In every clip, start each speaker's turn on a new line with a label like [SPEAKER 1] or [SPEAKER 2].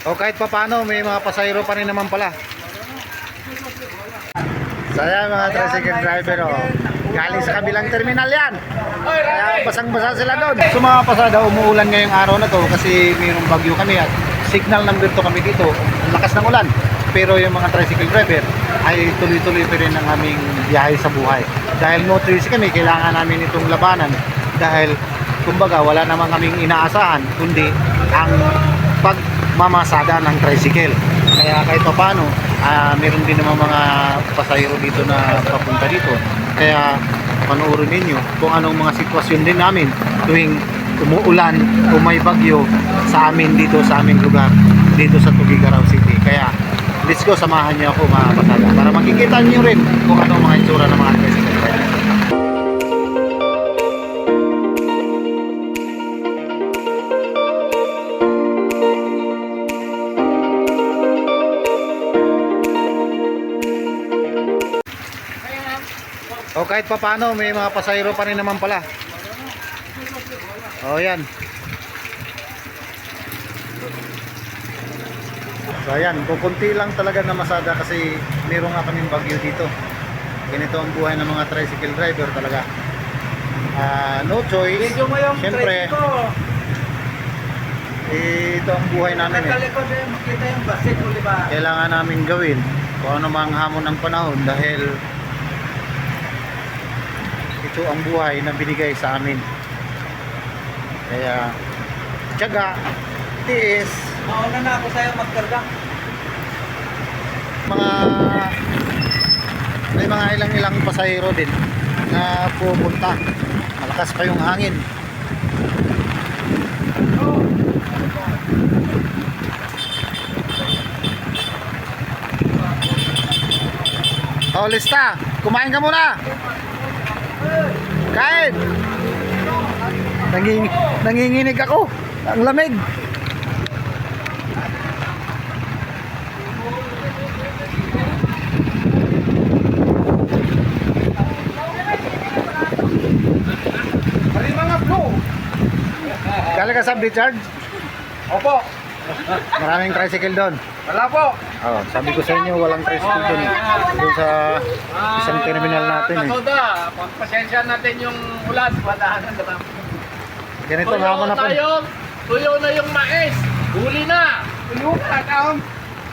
[SPEAKER 1] O kahit pa paano, may mga pasahero pa rin naman pala. So ayan mga tricycle driver, oh. Galing sa kabilang terminal yan. Kaya basang-basa sila doon. So mga pasada, umuulan ngayong araw na to kasi mayroong bagyo kami at signal number 2 kami dito. Ang lakas ng ulan. Pero yung mga tricycle driver ay tuloy-tuloy pa rin ang aming biyahe sa buhay. Dahil no choice kami, kailangan namin itong labanan. Dahil kumbaga wala namang kaming inaasahan kundi ang pagmamasada ng tricycle. Kaya kahit pa paano, meron din naman mga pasahero dito na papunta dito. Kaya panoorin ninyo kung anong mga sitwasyon din namin tuwing umuulan o may bagyo sa amin dito sa aming lugar, dito sa Tuguegarao City. Kaya let's go, samahan niyo ako mga pasada para makikita niyo rin kung anong mga itsura ng mga tricycle driver. O kahit pa paano, may mga pasahero pa rin naman pala. O yan. So ayan, kukunti lang talaga na masada kasi meron nga kaming bagyo dito. Ganito ang buhay ng mga tricycle driver talaga. No choice. Siyempre, ito ang buhay namin eh. Kailangan namin gawin kung ano mang hamon ng panahon dahil ito ang buhay na binigay sa amin. Kaya tiyaga, tiis.
[SPEAKER 2] Mauna na ako sa'yo magkarga.
[SPEAKER 1] May mga ilang pasahero din na pupunta. Malakas pa yung hangin. Oh, lista. Kumain ka muna. Kain. Nanginginig ako. Ang lamig. Galing ka sa Richard?
[SPEAKER 2] Opo.
[SPEAKER 1] Maraming tricycle doon.
[SPEAKER 2] Wala po.
[SPEAKER 1] Oh, sabi ko sa inyo walang tricycle doon. Doon sa isang terminal natin eh.
[SPEAKER 2] Kasoda, pagpasensya natin yung ulan. Wala na naman.
[SPEAKER 1] Ganito nga mo na po.
[SPEAKER 2] Tuyo na yung mais. Huli na. Tuyo na.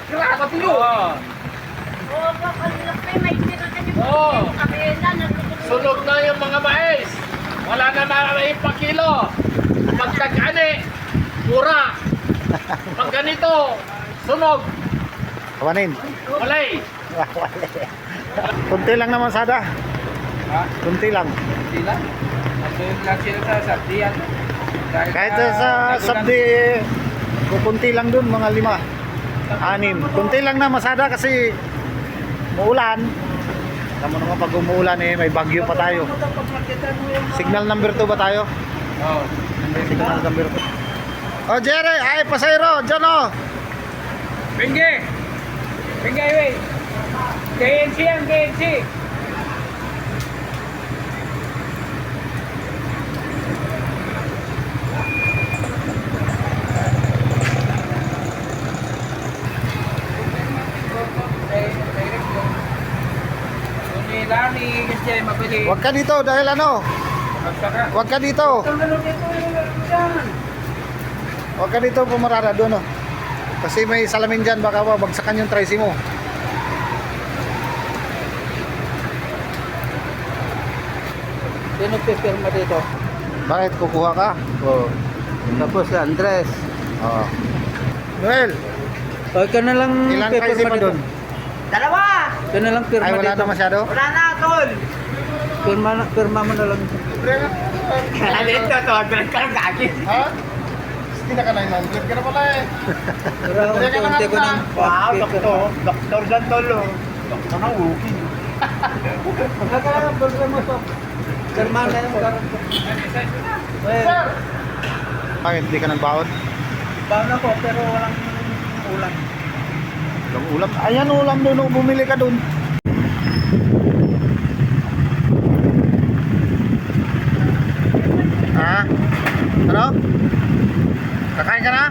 [SPEAKER 2] Kira ka tuyo. Sunog na yung mga mais. Wala na maipakilo. Pagkagani, mura. Pag ganito, sunog.
[SPEAKER 1] Kawanin.
[SPEAKER 2] Walay.
[SPEAKER 1] Kunti lang naman sada.
[SPEAKER 2] Ha?
[SPEAKER 1] Kunti lang.
[SPEAKER 2] Hindi lang. Nasunog lang sila sa sabdiyan.
[SPEAKER 1] Kahit sa sabdi, kunti lang dun, mga 5, 6. Kunti lang na masada kasi muulan. Tama naman pag umuulan eh, may bagyo pa tayo. Signal number 2 ba tayo?
[SPEAKER 2] Oo.
[SPEAKER 1] Signal number 2. Oh Jerry, ay pasayro, dyan oh.
[SPEAKER 2] Pingi! Pingi highway! KNC yan, KNC!
[SPEAKER 1] Huwag ka dito dahil ano? Huwag ka dito. Huwag ka dito pumarada doon oh. Kasi may salamin dyan, baka bagsakan yung tricy mo.
[SPEAKER 2] Sino pipirma dito?
[SPEAKER 1] Bakit kukuha ka?
[SPEAKER 2] Oo. Tapos si Andres.
[SPEAKER 1] Oo. Noel,
[SPEAKER 2] Huwag ka na lang
[SPEAKER 1] ilang tricy mo doon?
[SPEAKER 3] Dalawa!
[SPEAKER 2] Ka na lang pirma
[SPEAKER 1] Ay wala
[SPEAKER 2] dito.
[SPEAKER 1] na masyado?
[SPEAKER 3] Wala na, tol!
[SPEAKER 2] Pirma mo na lang.
[SPEAKER 3] Dito, tol. Galit ka lang gagi.
[SPEAKER 1] Ha? Hindi na ka 900 ka na pala eh.
[SPEAKER 2] Pero unti-unti ko ng
[SPEAKER 3] Wow,
[SPEAKER 2] pipirma.
[SPEAKER 3] doktor. Doktor dyan, tol. Doktor na uki.
[SPEAKER 2] Magkakabagay mo sa pirma na yung garanto.
[SPEAKER 1] Sir! Bakit hindi ka nagbaon?
[SPEAKER 2] Baon ako pero walang ulan.
[SPEAKER 1] Walang ulam. Ayan ulam doon, oh, bumili ka doon. Ha? Ano? Kakain ka na?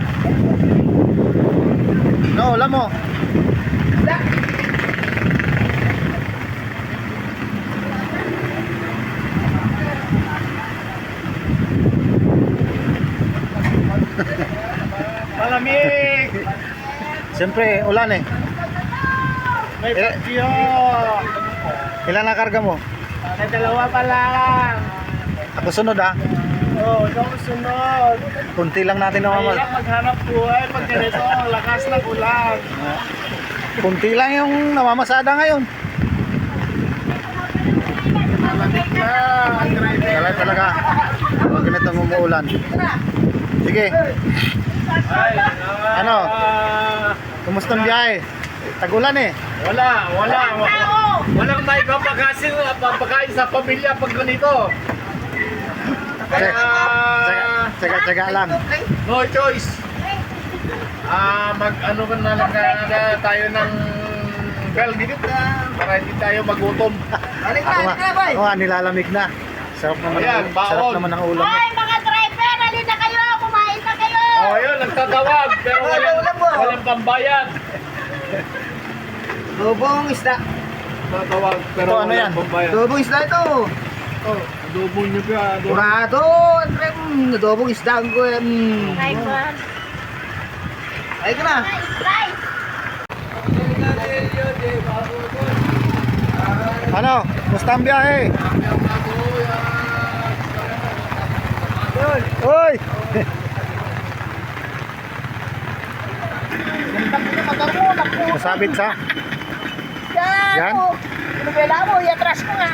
[SPEAKER 1] No, alam mo.
[SPEAKER 2] Malamig!
[SPEAKER 1] Siyempre, ulan eh.
[SPEAKER 2] May bagyo!
[SPEAKER 1] Ilan na karga mo?
[SPEAKER 2] May dalawa pa lang!
[SPEAKER 1] Ako sunod ah.
[SPEAKER 2] Oo, ikaw sunod!
[SPEAKER 1] Kunti lang natin na
[SPEAKER 2] Mahirap maghanap buhay pag ganito ang lakas ng ulan.
[SPEAKER 1] Kunti lang yung namamasada ngayon.
[SPEAKER 2] Malamig na ang driver.
[SPEAKER 1] Kaya talaga. Pag ganitong umuulan. Sige.
[SPEAKER 2] Ay,
[SPEAKER 1] Ano? Kumusta ang biyahe? Tag-ulan eh.
[SPEAKER 2] Walang may papakain sa pamilya pag ganito. Kaya,
[SPEAKER 1] Tsaga lang.
[SPEAKER 2] no choice. Mag-ano ka na lang tayo ng bell dito para hindi tayo magutom.
[SPEAKER 1] Ako nga, nilalamig na. Sarap naman,
[SPEAKER 2] Ayan, baon.
[SPEAKER 1] sarap naman ang ulam.
[SPEAKER 4] Hoy, mga driver, alin na kayo, kumain na kayo.
[SPEAKER 2] Oh, yun, nagtatawag pero walang pambayad.
[SPEAKER 3] Lubong isda.
[SPEAKER 2] Tatawag pero
[SPEAKER 1] Ito, ano yan?
[SPEAKER 2] walang pambayad.
[SPEAKER 3] Lubong isda ito.
[SPEAKER 2] Oh, adobo nyo pa.
[SPEAKER 3] Kurado. Lubong isda ang ko.
[SPEAKER 4] Ay, God.
[SPEAKER 3] Ay ka na.
[SPEAKER 4] Rice.
[SPEAKER 1] Ano? Kumusta ang biyahe? Uy! Masabit sa? Yan?
[SPEAKER 4] Nubela mo, iatras ko nga.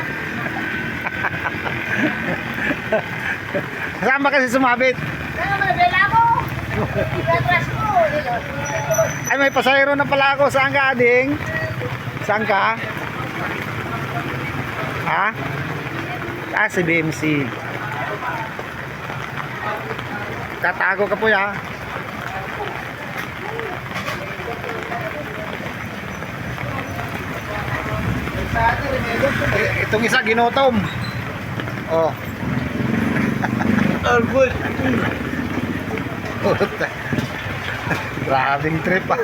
[SPEAKER 1] Saan ba kasi sumabit?
[SPEAKER 4] Nubela mo. Iatras ko.
[SPEAKER 1] Ay, may pasahero na pala ako. Saan ka, ading? Saan ka? Ha? Ah, si BMC. Tatago ka po ya. Itong isa ginutom. Oh.
[SPEAKER 2] Good.
[SPEAKER 1] Grabing trip ah.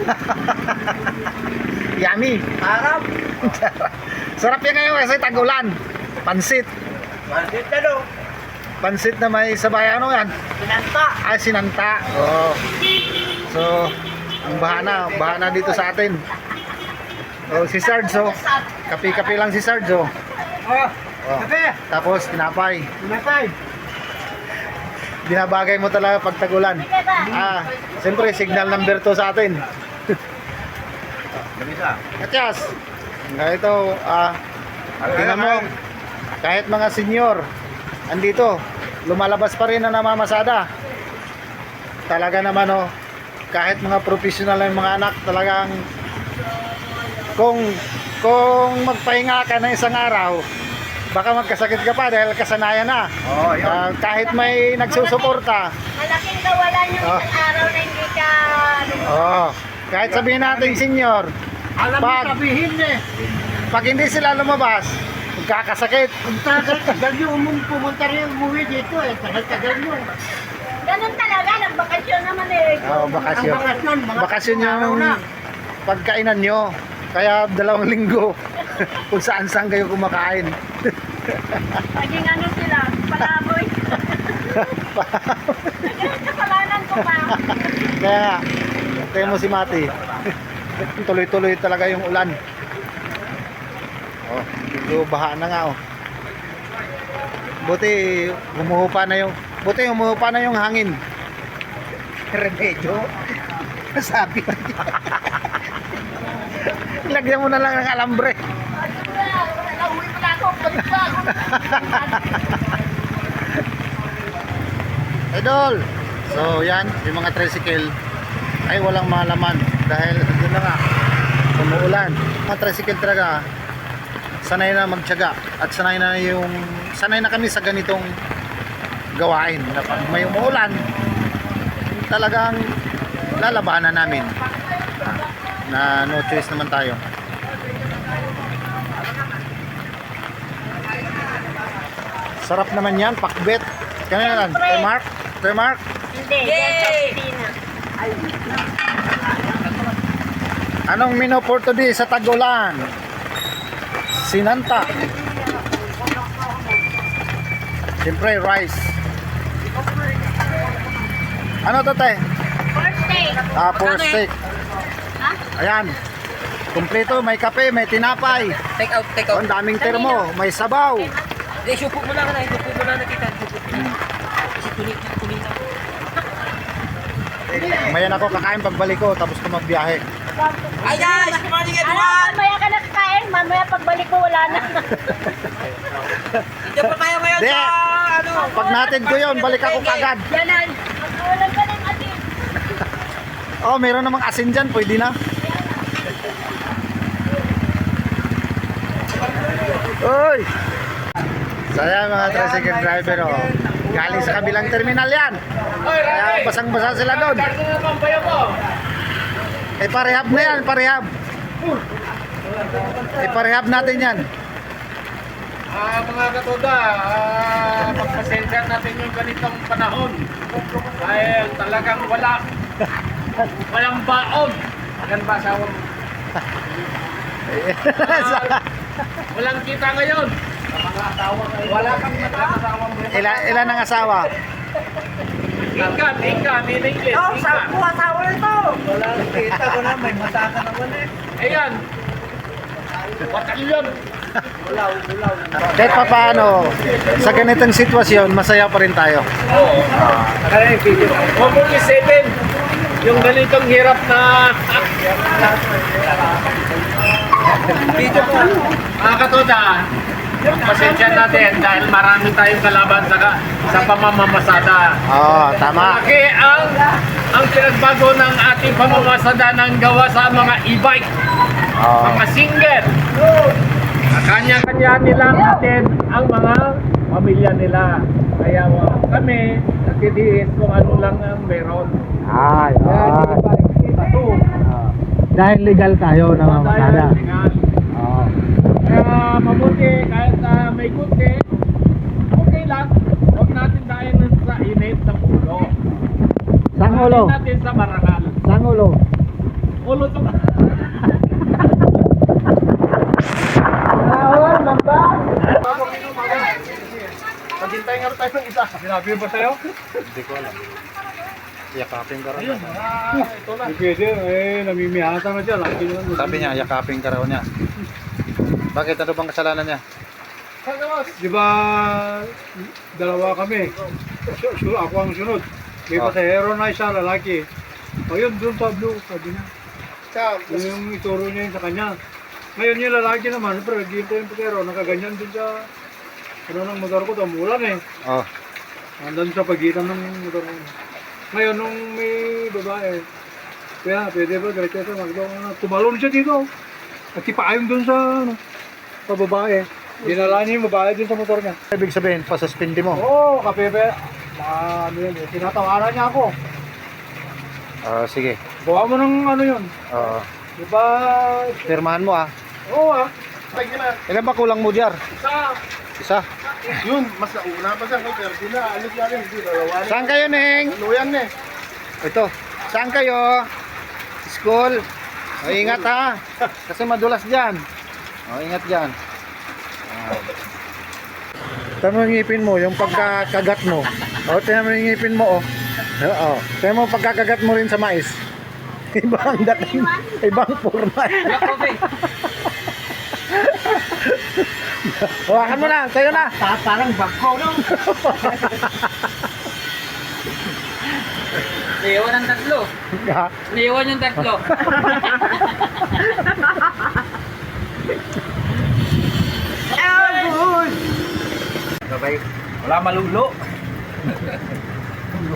[SPEAKER 1] Yummy.
[SPEAKER 3] Harap.
[SPEAKER 1] Sarap yan ngayon kasi tag-ulan. Pansit.
[SPEAKER 3] Bandit na do.
[SPEAKER 1] Pansit na may sabay ano yan?
[SPEAKER 3] Pinanta.
[SPEAKER 1] Ah, sinanta. Oo. So, ang bahana dito sa atin. Oh, si Sarge oh. Kapi-kapi lang si Sarge oh.
[SPEAKER 3] Oh.
[SPEAKER 1] Oh.
[SPEAKER 3] Kape.
[SPEAKER 1] Tapos tinapay.
[SPEAKER 3] Pinatay.
[SPEAKER 1] Binabagay mo talaga pag tag-ulan. Ah, siyempre signal number 2 sa atin. Katyas. Ito, tingnan mo, kahit mga senior, andito, lumalabas pa rin na namamasada. Talaga naman oh, kahit mga professional na yung mga anak, talagang kung magpahinga ka ng isang araw, baka magkasakit ka pa dahil kasanayan na.
[SPEAKER 3] Oh, yun.
[SPEAKER 1] Kahit may nagsusuporta,
[SPEAKER 4] Malaking kawalan yung isang araw na hindi ka...
[SPEAKER 1] kahit sabihin natin senior,
[SPEAKER 3] Alam mo
[SPEAKER 1] Pag-
[SPEAKER 3] sabihin eh.
[SPEAKER 1] pag hindi sila lumabas, magkakasakit.
[SPEAKER 3] Ang tagal nyo pumunta rin umuwi dito eh. Tagal nyo.
[SPEAKER 4] Ganun talaga, nagbakasyon naman eh.
[SPEAKER 1] Bakasyon.
[SPEAKER 3] Ang bakasyon, mga
[SPEAKER 1] Bakasyon
[SPEAKER 3] araw
[SPEAKER 1] yung
[SPEAKER 3] na.
[SPEAKER 1] pagkainan nyo. Kaya 2 linggo kung saan kayo kumakain.
[SPEAKER 4] Naging ano sila, palaboy. Naging kasalanan ko pa.
[SPEAKER 1] Kaya nga, kaya mo si Mati. Tuloy-tuloy talaga yung ulan. Oh, medyo baha na nga oh. Buti humuhupa na yung hangin.
[SPEAKER 3] Remedyo. Sabi.
[SPEAKER 1] Lagyan mo na lang ng alambre.
[SPEAKER 4] Nauwi pa na ako, balik pa ako.
[SPEAKER 1] Idol. So yan, yung mga tricycle ay walang malaman dahil doon na nga umuulan. Mga tricycle talaga sanay na magtiyaga at sanay na kami sa ganitong gawain na pag may umuulan talagang lalabanan namin na no choice naman tayo. Sarap naman yan, pakbet. Kaya yan, Mark?
[SPEAKER 4] Hindi, yan sa Pilipinas.
[SPEAKER 1] Anong menu for today sa Tagulan? Sinanta. Siyempre, rice. Ano to, te?
[SPEAKER 4] First day.
[SPEAKER 1] Pork steak.
[SPEAKER 4] Ha?
[SPEAKER 1] Ayan. Kumpleto, may kape, may tinapay.
[SPEAKER 3] Take out, take
[SPEAKER 1] Oh, ang daming termo, may sabaw.
[SPEAKER 3] Hindi, supo mo lang na. Supo mo lang na kita. Supo mo lang. Kasi tulit na.
[SPEAKER 1] Mayan ako kakain pagbalik ko, tapos ko magbiyahe.
[SPEAKER 3] Hi guys! Good morning
[SPEAKER 4] Ano,
[SPEAKER 3] everyone!
[SPEAKER 4] mamaya ka na kakain, mamaya pagbalik mo wala na.
[SPEAKER 3] Hindi pa kaya ngayon
[SPEAKER 1] Di.
[SPEAKER 3] sa ano?
[SPEAKER 1] Pag natin ko yun, balik ako kagad.
[SPEAKER 4] Yanan. Magkawalan ka ng atin.
[SPEAKER 1] Oh, meron namang asin dyan, pwede na. Uy! Saya mga tricycle driver, oh. Galing sa kabilang terminal yan.
[SPEAKER 2] Oy,
[SPEAKER 1] Kaya
[SPEAKER 2] Rani!
[SPEAKER 1] basang-basa sila doon.
[SPEAKER 2] Karto na naman bayo mo.
[SPEAKER 1] Eh, parehab na yan, parehab. Eh, parehab natin yan.
[SPEAKER 2] Mga katoda, pagpasensya natin yung ganitong panahon. Dahil talagang walang baon. Yan ba asawa mo? Walang kita ngayon. Wala kang asawa mo.
[SPEAKER 1] Ilan ang asawa?
[SPEAKER 2] Ika, in English.
[SPEAKER 3] asawa nito! Wala, kita ko na, may mata ka naman eh.
[SPEAKER 2] Ayan. Batalyon.
[SPEAKER 1] Kahit pa paano, sa ganitong sitwasyon, masaya pa rin tayo.
[SPEAKER 2] Oo. Hopefully 7. Yung ganitong hirap na
[SPEAKER 3] Video po.
[SPEAKER 2] mga katoda, pasensya natin dahil marami tayong kalaban sa pamamamasada.
[SPEAKER 1] Oo, tama.
[SPEAKER 2] Malaki ang pinagbago ng ating pamamamasada ng gawa sa mga e-bike,
[SPEAKER 1] Oo.
[SPEAKER 2] mga single. Kanya-kanya nilang atin ang mga pamilya nila. Kaya kami nagtidiis kung ano lang ang meron.
[SPEAKER 1] Ay, dahil legal tayo na mamasada. Oo.
[SPEAKER 2] Kaya mabuti kahit may kunti, okay lang. Huwag natin dahil sa init sa ulo.
[SPEAKER 1] Sang ulo?
[SPEAKER 2] Dahil natin sa marangal.
[SPEAKER 1] Sang ulo?
[SPEAKER 2] Ulo to. Maghintay nga tayo ng isa. Sinabi ba sa'yo?
[SPEAKER 1] Hindi ko alam. Yakapin ka raw.
[SPEAKER 2] Ito na.
[SPEAKER 5] Pwede, namimihasa na dyan. Lagi naman.
[SPEAKER 1] Sabi niya, yakapin ka raw niya. Bakit? Ano bang kasalanan niya?
[SPEAKER 5] Di ba, dalawa kami. Ako ang sunod. May
[SPEAKER 1] Oh.
[SPEAKER 5] pasahero na isa, lalaki. Ayun, doon sa blue, sabi niya. Yun yung ituro niya yun sa kanya. Ngayon yung lalaki naman, pero dito yung pasahero, nakaganyan din sa ng motor ko, tumulan eh.
[SPEAKER 1] Oh.
[SPEAKER 5] Nandun sa pagitan ng motor ko. Ngayon, nung may babae, kaya pwede ba, diretso sa magdo, tumalon siya dito. Nagkipaayon dun sa, sa babae. Dinala niya yung babae dun sa motor niya.
[SPEAKER 1] Ibig sabihin, pasuspindi mo.
[SPEAKER 5] Oo, kapepe. Ano yun, tinatawaran niya ako.
[SPEAKER 1] Sige.
[SPEAKER 5] Gawa mo ng ano yun.
[SPEAKER 1] Oo.
[SPEAKER 5] Di ba?
[SPEAKER 1] Pirmahan mo ah.
[SPEAKER 5] Oo ah.
[SPEAKER 1] Ilan ba kulang mo dyan? Isa.
[SPEAKER 2] Yun, mas nauna pa siya. Pero di na, alis na rin. Hindi, dalawa.
[SPEAKER 1] Saan kayo, Neng?
[SPEAKER 2] Luyan na eh.
[SPEAKER 1] Ito. Saan kayo? School. O, ingat ha. Kasi madulas dyan. O, ingat dyan. Tama yung ngipin mo, yung pagkakagat mo. O, tingnan mo yung ngipin mo, oh. Oo. Tingnan mo pagkakagat mo rin sa mais. Ibang dating, ibang format. Hawakan mo na, sa'yo na.
[SPEAKER 3] Parang bangko, no? Naiwan ang tatlo.
[SPEAKER 1] Ha?
[SPEAKER 3] Naiwan yung tatlo. Wala malulo.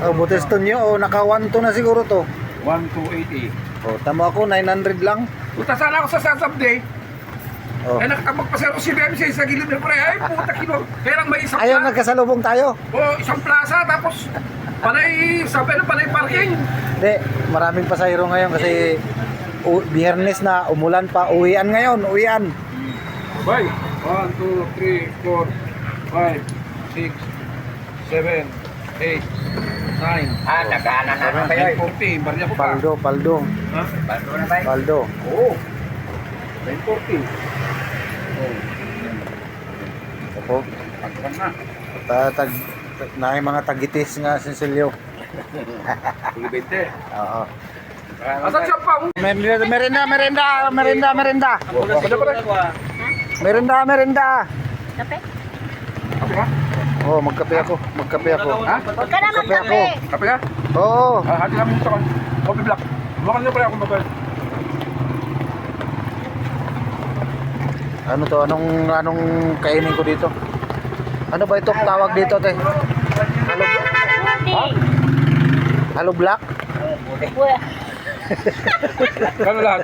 [SPEAKER 1] Oh, butis to nyo, oh, naka 1 to na siguro to.
[SPEAKER 5] 1280.
[SPEAKER 1] Oh, tamo ako, 900 lang.
[SPEAKER 2] Punta sana ako sa Saturday.
[SPEAKER 1] Oh.
[SPEAKER 2] Eh, nakatapagpasero si BMC sa gilid ng pre. Ay, puta kilo. Kaya lang may isang
[SPEAKER 1] Ayaw, nagkasalubong tayo.
[SPEAKER 2] isang plaza. Tapos, sabi na panay parking.
[SPEAKER 1] Hindi, maraming pasahero ngayon kasi biyernes na, umulan pa, uwian ngayon, uwian.
[SPEAKER 5] Bye. 1, 2, 3, 4, 5, 6, 7, 8,
[SPEAKER 3] Ah, nagana na naman kayo.
[SPEAKER 5] 940, barya ko pa.
[SPEAKER 1] Paldo.
[SPEAKER 5] Ha?
[SPEAKER 3] Bago na ba?
[SPEAKER 1] Paldo.
[SPEAKER 5] Oo. 940.
[SPEAKER 1] Opo.
[SPEAKER 5] Pagkan na.
[SPEAKER 1] Na yung mga tagitis nga, Cecilio.
[SPEAKER 5] Huli 20.
[SPEAKER 1] Oo.
[SPEAKER 5] Asan siya pa?
[SPEAKER 1] Merenda. Merenda.
[SPEAKER 4] Kape?
[SPEAKER 1] Oh, magkape ako.
[SPEAKER 5] Ha?
[SPEAKER 4] Huwag ka na
[SPEAKER 1] Kape ako.
[SPEAKER 4] magkape.
[SPEAKER 5] Kape ka?
[SPEAKER 1] Oo.
[SPEAKER 5] Hati lang mo sa kan. Coffee black. Bukan niyo pala ako mabay.
[SPEAKER 1] Ano to? Anong kainin ko dito? Ano ba ito tawag dito, te?
[SPEAKER 4] Smoothie.
[SPEAKER 1] Halo black?
[SPEAKER 4] Buya.
[SPEAKER 5] Kano lahat?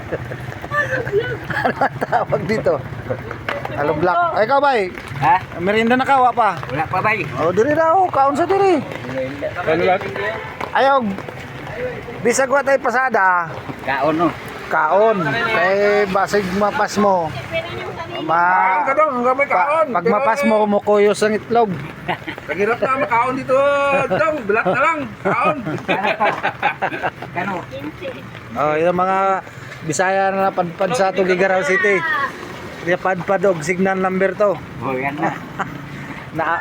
[SPEAKER 1] Ano ang tawag dito? Halo black. Ay, ikaw ba eh?
[SPEAKER 3] Ha?
[SPEAKER 1] Merinda na kawa pa.
[SPEAKER 3] Wala pa ba?
[SPEAKER 1] Oh, diri daw. Kaon sa diri.
[SPEAKER 5] Kano lahat?
[SPEAKER 1] Ayaw. Bisag wa tay pasada.
[SPEAKER 3] Kaon no.
[SPEAKER 1] Kaon. Kay basig mapas mo.
[SPEAKER 5] Kaon ka daw, hanggang may kaon.
[SPEAKER 1] Pag mapas mo, kumukuyos ang itlog.
[SPEAKER 5] Naghirap na makaon dito. Daw, bilat na lang. Kaon.
[SPEAKER 3] Kano?
[SPEAKER 1] Oh, yung mga Bisaya na padpad sa Tugigaraw City. Kaya padpad og signal number to.
[SPEAKER 3] Oh, yan na.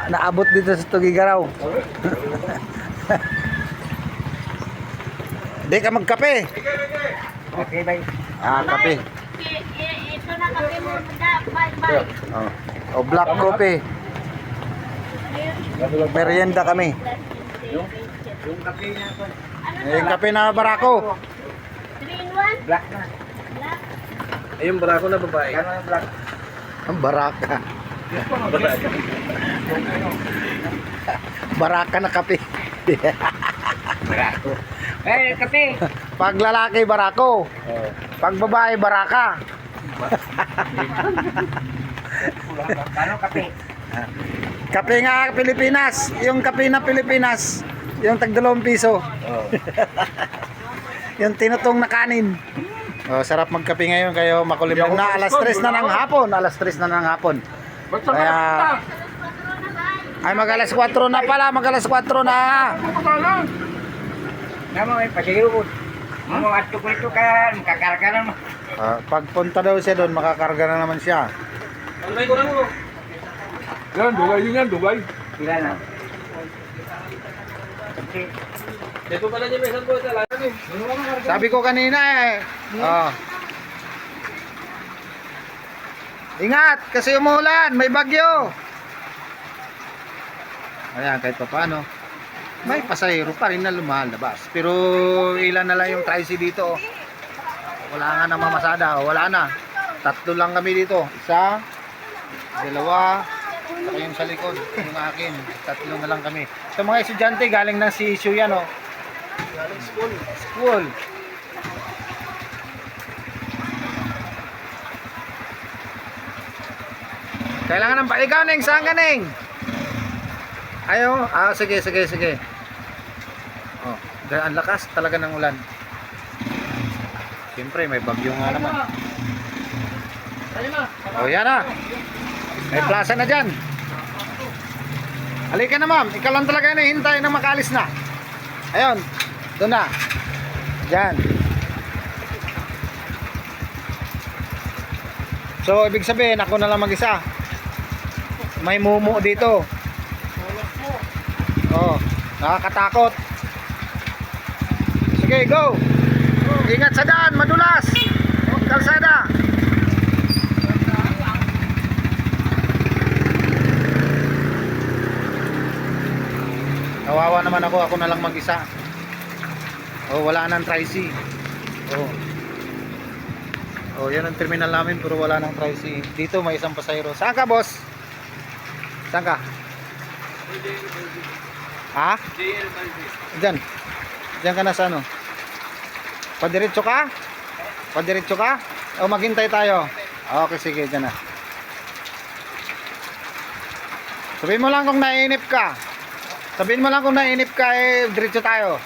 [SPEAKER 1] Naabot dito sa Tugigaraw. Di ka magkape.
[SPEAKER 3] Okay, bye.
[SPEAKER 1] Ah, kape.
[SPEAKER 4] Ito na kape mo. Bye.
[SPEAKER 1] Oh. O black coffee. Merienda kami.
[SPEAKER 3] Yung kape na ko.
[SPEAKER 1] Yung kape na barako.
[SPEAKER 4] 3-in-1?
[SPEAKER 3] Black na.
[SPEAKER 4] Black.
[SPEAKER 5] Ayun, barako na babae.
[SPEAKER 3] Kano yung black?
[SPEAKER 1] Ang baraka. Baraka na kape.
[SPEAKER 3] Barako. Eh, kape.
[SPEAKER 1] Pag lalaki barako. Pag babae baraka.
[SPEAKER 3] Kano kape?
[SPEAKER 1] Kape nga Pilipinas. Yung kape na Pilipinas. Yung tag 2 piso. Yung tinutong na kanin. Oh, sarap magkape ngayon kayo makulimlim na alas 3 na ng hapon. Alas 3 na ng hapon.
[SPEAKER 5] Ba't sa
[SPEAKER 1] Kaya ay mag alas 4 na pala, mag alas 4 na.
[SPEAKER 3] Nama may pasiro ko. Mga ato ko ito kaya makakarga na mo.
[SPEAKER 1] Pagpunta daw siya doon, makakarga na naman siya.
[SPEAKER 5] Yan, dugay din yan, dugay.
[SPEAKER 3] Sila na.
[SPEAKER 1] Sabi ko kanina eh. Oh. Ingat kasi umuulan, may bagyo. Ayan, kahit pa paano. May pasahero pa rin na lumalabas. Pero ilan na lang yung tricy dito. Wala nga na mamasada. Wala na. 3 lang kami dito. 1, 2, saka yung sa likod. Yung akin. 3 na lang kami. Sa mga estudyante, galing ng CSU yan oh. Galing school. Kailangan ng ikaw Neng, saan ka Neng? Ayaw? Sige. Oh, ang lakas talaga ng ulan. Siyempre, may bagyo nga naman. Oh, yan na. May plaza na dyan. Halika na ma'am, ikaw lang talaga na hintay na makalis na. Ayun, doon na. Dyan. So, ibig sabihin, ako na lang mag-isa. May mumu dito. Oh, nakakatakot. Sige, go. Ingat sa daan, madulas. Kalsada. Kawawa naman ako na lang mag-isa. Oh, wala nang tricy. Oh. Oh, yan ang terminal namin pero wala nang tricy. Dito may isang pasahero. Saan ka, boss? Saan ka? Ha? Diyan. Diyan ka na sa ano? Padiretso ka? Padiretso ka? O maghintay tayo? Okay, sige, diyan na. Sabihin mo lang kung naiinip ka. Sabihin mo lang kung naiinip ka, eh, diretso tayo.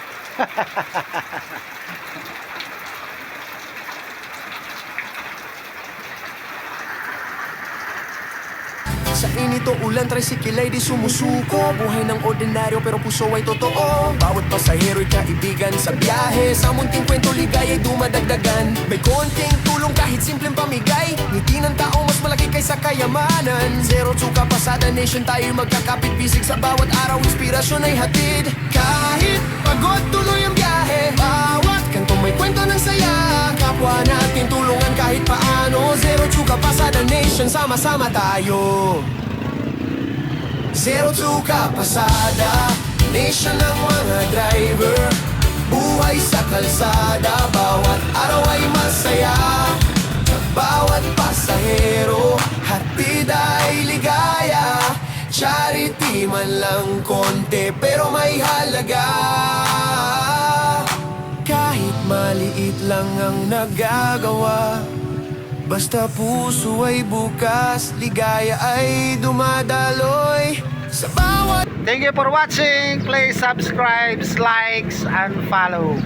[SPEAKER 6] Sa init o ulan, tricycle ay di sumusuko. Buhay ng ordinaryo pero puso ay totoo. Bawat pasahero'y kaibigan sa biyahe. Sa munting kwento ligay ay dumadagdagan. May konting tulong kahit simpleng pamigay. Ngiti ng tao mas malaki kaysa kayamanan. Zero Tsuka Pasada Nation, tayo'y magkakapit. Bisig sa bawat araw, inspirasyon ay hatid. Kahit pagod tuloy ang biyahe, bawat kanto may kwento ng saya. Kapwa natin tulungan kahit paano. Zero Tsuka Pasada Nation, sama-sama tayo. Zero Tsuka Pasada Nation ng mga driver. Buhay sa kalsada, bawat araw ay masaya. Bawat pasahero, hatid ay ligaya. Charity man lang konti, pero may halaga. Kahit maliit lang ang nagagawa, basta puso ay bukas, ligaya ay dumadaloy sa bawat
[SPEAKER 1] Thank you for watching. Please subscribe, likes, and follow.